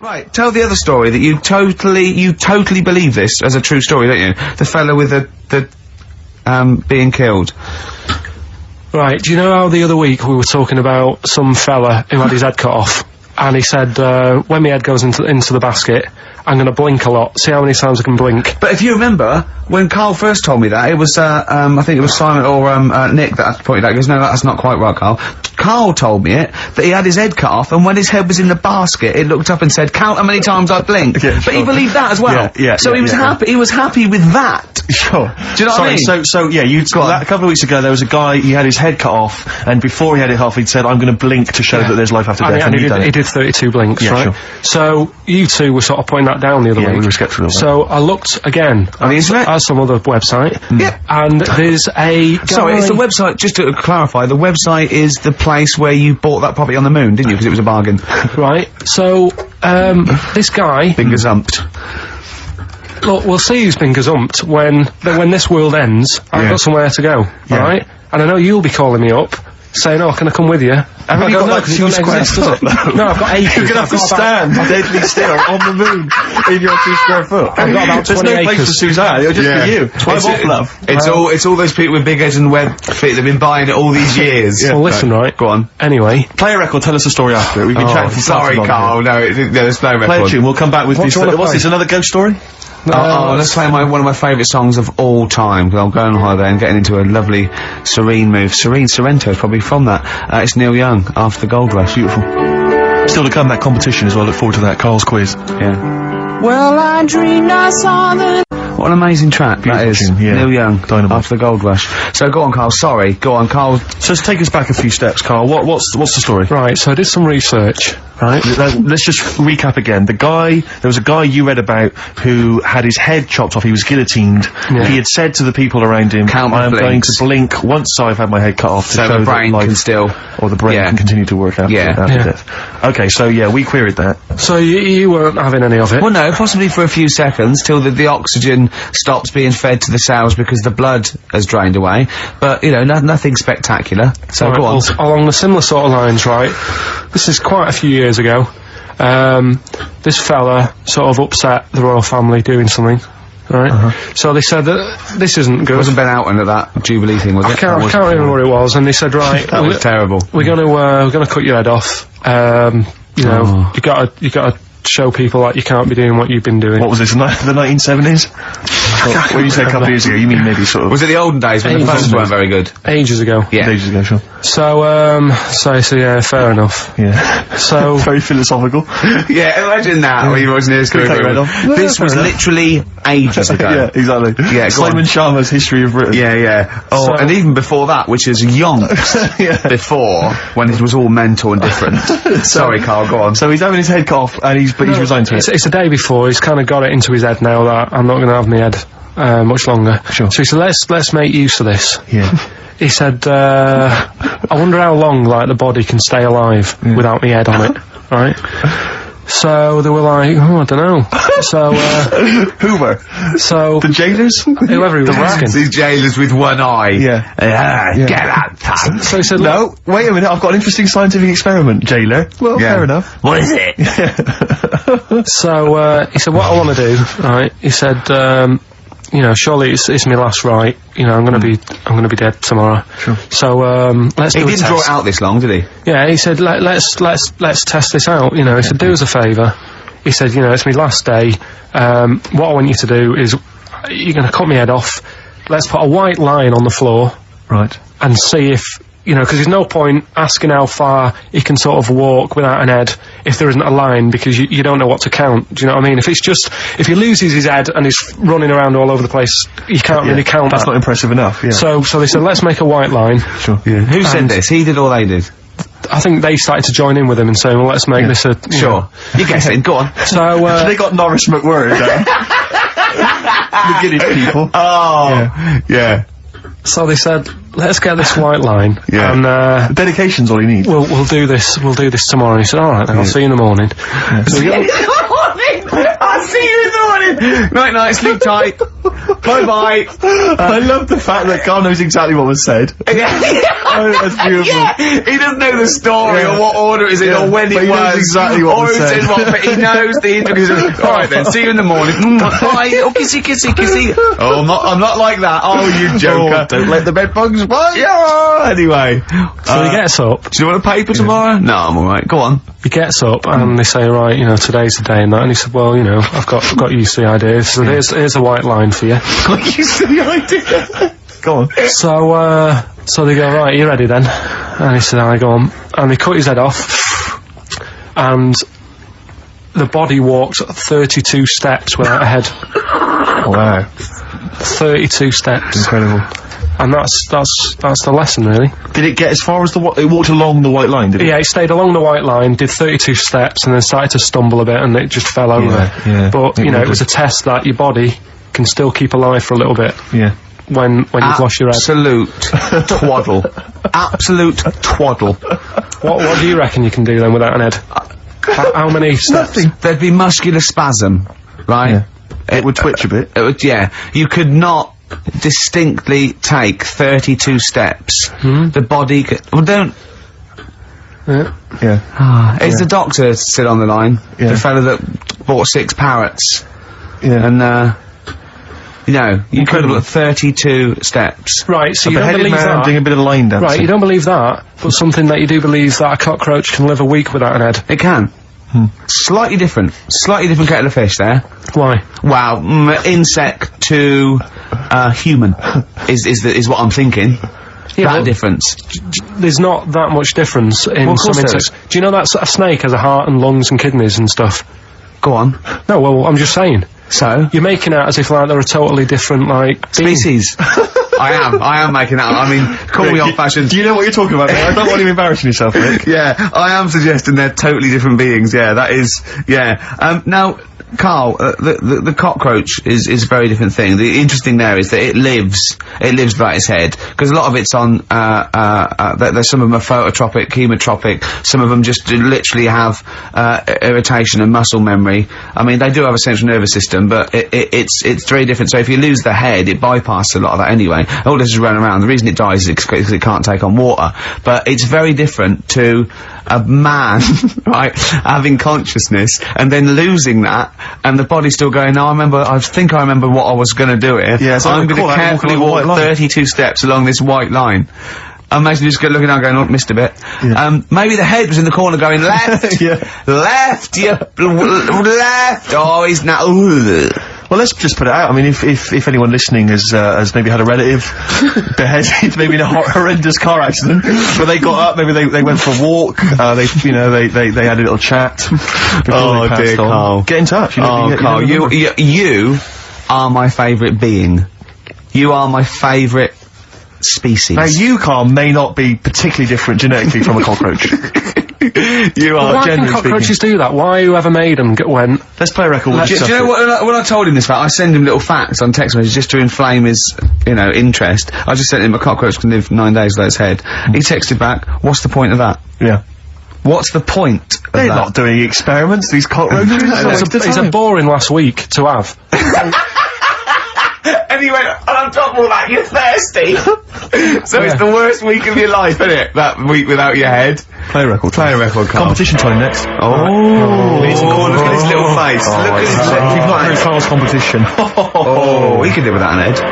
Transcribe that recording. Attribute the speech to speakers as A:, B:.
A: Right, tell the other story that you totally believe this as a true story, don't you? The fellow with the being killed.
B: Right, do you know how the other week we were talking about some fella who had his head cut off? And he said, when my head goes into the basket, I'm gonna blink a lot, see how many times I can blink.
A: But if you remember, when Carl first told me that, it was, I think it was Simon or, Nick that pointed out, he goes, no, that's not quite right, Carl. Carl told me that he had his head cut off, and when his head was in the basket, it looked up and said, count how many times I blinked.
C: Yeah,
A: but he believed that as well.
C: Yeah,
A: so he was happy with that.
C: Sure.
A: Do you know what I mean?
C: So yeah, a couple of weeks ago there was a guy, he had his head cut off, and before he had it off, he'd said, I'm gonna blink to show that there's life after death, and
B: he did 32 blinks, right? Sure. So, you two were sort of pointing that down the other week.
C: We were skeptical of that.
B: So, I looked again
A: on the internet?
B: At some other website.
A: Yeah.
B: And there's a guy...
A: Sorry, it's the website, just to clarify, the website is the place where you bought that property on the moon, didn't you? Because it was a bargain.
B: Right. So, this guy...
A: Been gazumped.
B: Look, we'll see who's been gazumped when this world ends. I've got somewhere to go, alright? And I know you'll be calling me up, saying, oh, can I come with you?
C: Have you got like 2 square foot?
B: No, I've got acres.
C: You're gonna have to stand deadly still on the moon in your 2 square foot.
B: I've got about 20
C: There's no place
B: acres.
C: for Suzanne, it'll just be you. I'm off, love.
A: It's all those people with big heads and web feet that've been buying it all these years.
B: Well, listen, right.
A: Go on.
B: Anyway.
C: Play a record, tell us a story after it. We've been chatting for
A: sorry, Carl, no, there's no record.
C: Play a tune, we'll come back with this. What's this, another ghost story?
A: Let's play one of my favourite songs of all time, because I'm going on holiday and getting into a lovely, serene mood. Sorrento is probably from that. It's Neil Young, After the Gold Rush. Beautiful. Still to come, that competition as well. Look forward to that, Carl's quiz. Yeah. Well, I dreamed I saw the... What an amazing track that is. Neil Young, Dynamite. After the Gold Rush. So go on, Carl, sorry. Go on, Carl.
C: So take us back a few steps, Carl. What's the story?
B: Right, so I did some research, right?
C: Let's just recap again. There was a guy you read about who had his head chopped off, he was guillotined. Yeah. He had said to the people around him, I am going to blink once I've had my head cut off to show
A: the brain can still...
C: Or the brain can continue to work after death. Okay, so yeah, we queried that.
B: So you weren't having any of it?
A: Well, no, possibly for a few seconds, till the oxygen stops being fed to the cells because the blood has drained away. But, you know, nothing spectacular. So go on.
B: Well, along the similar sort of lines, right? This is quite a few years ago. This fella sort of upset the royal family doing something. Right? So they said that this isn't good.
A: It wasn't Ben Outton at that Jubilee thing, was it?
B: I can't remember what it was, and they said, right...
A: that was terrible.
B: We're gonna cut your head off. You know, you gotta show people that you can't be doing what you've been doing.
C: What was this, the 1970s? When you say a couple of years ago, you mean maybe sort of...
A: Was it the olden days when the phones weren't very good?
B: Ages ago.
A: Yeah.
C: Ages ago, sure.
B: So yeah, fair enough.
C: Yeah.
B: So...
C: Very philosophical.
A: Yeah, imagine that, when you wasn't here. This was literally ages ago.
C: Yeah, exactly.
A: Yeah,
C: Simon Sharma's History of Britain.
A: Yeah, yeah. Oh, and even before that, which is yonks before, when it was all mental and different. Sorry, Carl, go on.
C: So he's having his head cut off, and he's resigned to it.
B: It's the day before, he's kind of got it into his head now that I'm not going to have my head much longer.
C: Sure.
B: So he said, let's make use of this.
C: Yeah.
B: He said, I wonder how long, like, the body can stay alive without my head on it, right? So they were like, oh, I don't know. So,
C: who were?
B: So...
C: The jailers?
B: Whoever he was asking.
A: These jailers with one eye.
C: Yeah.
A: Get that time.
B: So he said,
C: no, wait a minute, I've got an interesting scientific experiment, jailer. Well, fair enough.
A: What is it?
B: So, he said, what I want to do, right, he said, you know, surely it's my last right. You know, I'm gonna be dead tomorrow. Sure. So, let's do a test. He didn't
A: draw it out this long, did he?
B: Yeah, he said, let's test this out, you know. He said, do us a favour. He said, you know, it's my last day. What I want you to do is, you're gonna cut my head off. Let's put a white line on the floor.
C: Right. And
B: see if, you know, because there's no point asking how far he can sort of walk without an head if there isn't a line, because you don't know what to count. Do you know what I mean? If he loses his head and he's running around all over the place, you can't really count that.
C: That's not impressive enough, yeah.
B: So they said, let's make a white line.
C: Sure.
A: Yeah. Who said this? He did or they did?
B: I think they started to join in with him and saying, well, let's make this a...
A: Sure. You're guessing, go on.
B: So,
C: they got Norris McWhirr down. The Guinness people.
A: Oh. Yeah.
B: So they said, let's get this white line.
A: Yeah.
B: And,
C: dedication's all you need.
B: We'll do this tomorrow. And he said, alright then, I'll see you in the morning.
A: Yeah. So I'll see you in the morning! Night, sleep tight. Bye-bye.
C: I love the fact that Carl knows exactly what was said. Oh, that's beautiful.
A: Yeah, he doesn't know the story or what order it is in or when it
C: he
A: was.
C: knows exactly what was said.
A: But he knows the intricacies. Alright then, see you in the morning. Bye. Oh, kissy, kissy, kissy. Oh, I'm not like that. Oh, you joker.
C: Don't let the bed bugs bite.
A: Yeah, anyway.
B: So he gets up.
A: Do you want a paper tomorrow? No, I'm alright. Go on.
B: He gets up and they say, right, you know, today's the day and that. And he said, well, you know, I've got used to the idea. So here's a white line for you.
C: Got used to the idea. Go on.
B: So they go, right, you ready then? And he said, I go on. And they cut his head off. And the body walked 32 steps without a head.
C: Wow.
B: 32 steps.
C: Incredible.
B: And that's the lesson, really.
C: Did it get as far as it walked along the white line, did it?
B: Yeah, it stayed along the white line, did 32 steps, and then started to stumble a bit, and it just fell over.
C: Yeah.
B: But, you know, it was a test that your body can still keep alive for a little bit.
C: Yeah.
B: When you've lost your head.
A: Absolute twaddle. Absolute twaddle.
B: What do you reckon you can do then without an head? How many steps?
C: Nothing.
A: There'd be muscular spasm, right?
C: Yeah. It would twitch a bit.
A: It would, yeah. You could not distinctly take 32 steps. The body could... Well, don't...
C: Yeah.
A: Is the doctor still on the line?
C: Yeah.
A: The fellow that bought 6 parrots.
C: Yeah.
A: And, you know, you could have got 32 steps.
B: Right, so you don't
C: beheaded
B: believe
C: man
B: that.
C: doing a bit of line dancing.
B: Right, you don't believe that, but something that you do believe that a cockroach can live a week without an head.
A: It can. Slightly different kettle of fish there.
B: Why?
A: Wow, insect to human is what I'm thinking.
B: Yeah,
A: that difference.
B: There's not that much difference in some insects. Do you know that a snake has a heart and lungs and kidneys and stuff?
A: Go on.
B: No, well, I'm just saying.
A: So?
B: You're making out as if, like, they're a totally different, like...
A: species. I am making that up. I mean, call me old-fashioned.
C: Do you know what you're talking about, mate? I don't want you embarrassing yourself, Rick.
A: Yeah, I am suggesting they're totally different beings. Yeah, that is... Yeah. Now, Carl, the cockroach is a very different thing. The interesting there is that it lives without its head, because a lot of it's on, there's some of them are phototropic, chemotropic, some of them just literally have, irritation and muscle memory. I mean, they do have a central nervous system, but it's very different. So if you lose the head, it bypasses a lot of that anyway. All this is running around. The reason it dies is because it can't take on water. But it's very different to a man, right, having consciousness and then losing that, and the body still going, no, I think I remember what I was going to do here.
C: Yeah, so
A: I'm going to carefully walk 32 steps along this white line. Imagine just looking down going, oh, missed a bit. Yeah. Maybe the head was in the corner going, left, left, left, oh, he's now,
C: Well, let's just put it out. I mean, if anyone listening has maybe had a relative beheaded, maybe in a horrendous car accident, where they got up, maybe they went for a walk, they had a little chat.
A: Oh dear, Carl.
C: Get in touch.
A: Carl, you are my favourite being. You are my favourite species.
C: Now, you, Carl, may not be particularly different genetically from a cockroach.
A: You are.
B: Why can cockroaches do that? Why whoever made them went?
C: Let's play a record.
A: Do you know what? When I told him this fact, I send him little facts on text messages just to inflame his, interest. I just sent him a cockroach can live 9 days without its head. He texted back, "What's the point of that?"
C: Yeah.
A: What's the point of
C: They're
A: that?
C: not doing experiments. These cockroaches.
B: It's a boring last week to have.
A: And he went, and on top of all that, you're thirsty. So it's the worst week of your life, isn't it? That week without your head.
C: Play a record.
A: Play a record, Carl.
C: Competition time next.
A: Oh, look at his little face. Look at his
C: You've not heard Carl's competition.
A: Oh, he can do without an head.